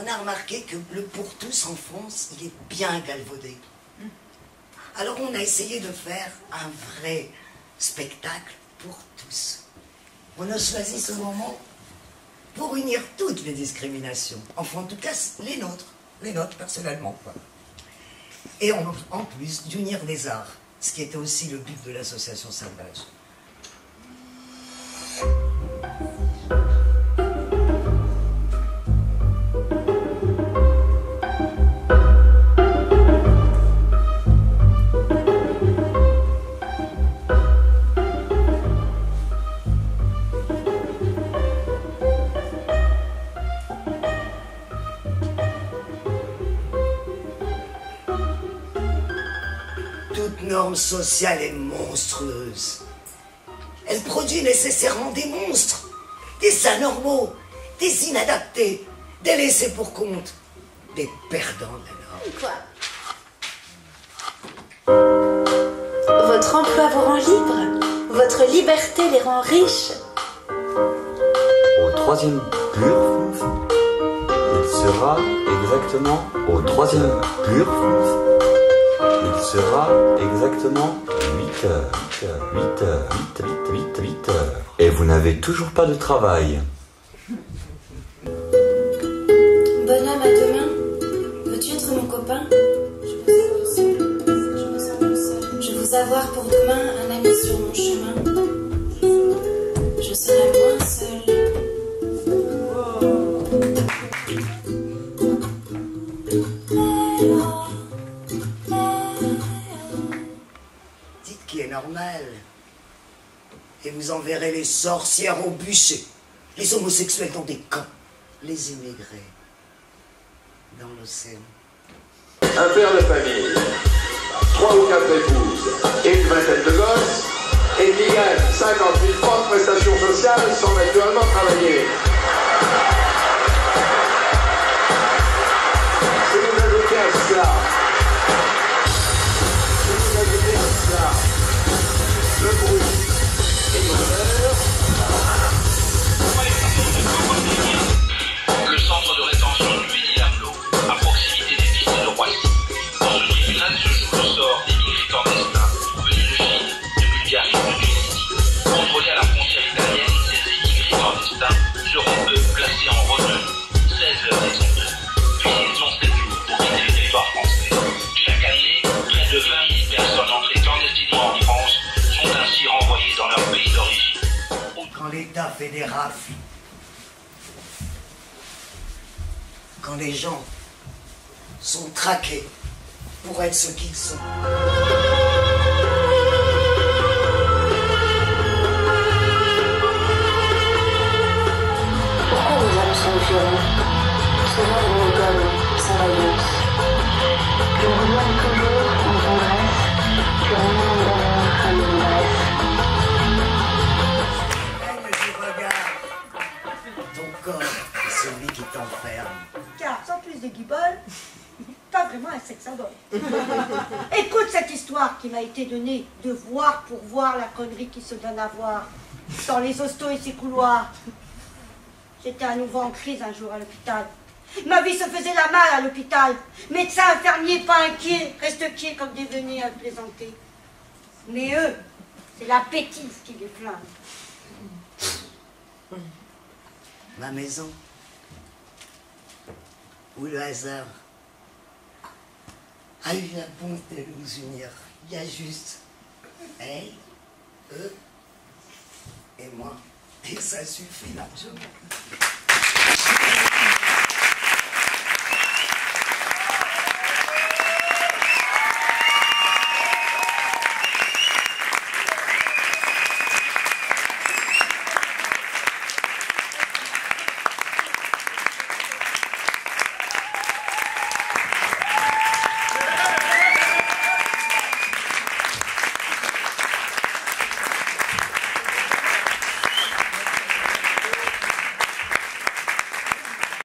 On a remarqué que le pour tous en France, il est bien galvaudé. Alors on a essayé de faire un vrai spectacle pour tous. On a choisi ce moment pour unir toutes les discriminations. Enfin, en tout cas, les nôtres personnellement. Quoi. Et en plus d'unir les arts, ce qui était aussi le but de l'association Salvage. Toute norme sociale est monstrueuse. Elle produit nécessairement des monstres, des anormaux, des inadaptés, des laissés pour compte, des perdants de la norme. Votre emploi vous rend libre, votre liberté les rend riches. Au troisième pur, il sera exactement au troisième pur. Il sera exactement 8 heures. Et vous n'avez toujours pas de travail. Bonhomme, à demain. Veux-tu être mon copain? Je veux avoir pour demain un ami sur mon chemin. Je serai moins seul. Dites qui est normal. Et vous enverrez les sorcières au bûcher, les homosexuels dans des camps, les immigrés dans l'océan. Un père de famille, 3 ou 4 épouses et une vingtaine de gosses, et qui gagne 50 000 francs de prestations sociales sans naturellement travailler. Si vous ajoutez à cela, le bruit et l'odeur. Le centre de rétention du Ménil-Amelot, à proximité des pistes de Roissy. Dans ce tribunal se joue le sort des migrants clandestins venus de Chine, de Bulgarie ou de Tunisie. Contrôlés à la frontière italienne, ces immigrés clandestins seront eux placés en retenue. 16 heures et 30 heures. Puis ils ont 7 jours pour quitter le territoire français. Chaque année, près de 20 000 personnes entrées clandestinement en France sont ainsi renvoyées dans leur pays d'origine. Quand l'État fait des rafles, quand les gens sont traqués pour être ce qu'ils sont. Pourquoi les hommes sont violents? Souvent ils nous gomment sans violence. Je me regarde toujours en tendresse, que rien ne donne à mon bref. Ton corps est celui qui t'enferme. Car sans plus de guibole, pas vraiment un sexe symbole. Écoute cette histoire qui m'a été donnée de voir pour voir la connerie qui se donne à voir dans les hostos et ses couloirs. J'étais à nouveau en crise un jour à l'hôpital. Ma vie se faisait la malle à l'hôpital. Médecins, infirmiers, pas inquiets, restent quiets comme des venus à plaisanter. Mais eux, c'est l'appétit qui les flingue. Ma maison, où le hasard a eu la bonté de nous unir. Il y a juste elle, eux et moi. Et ça suffit largement.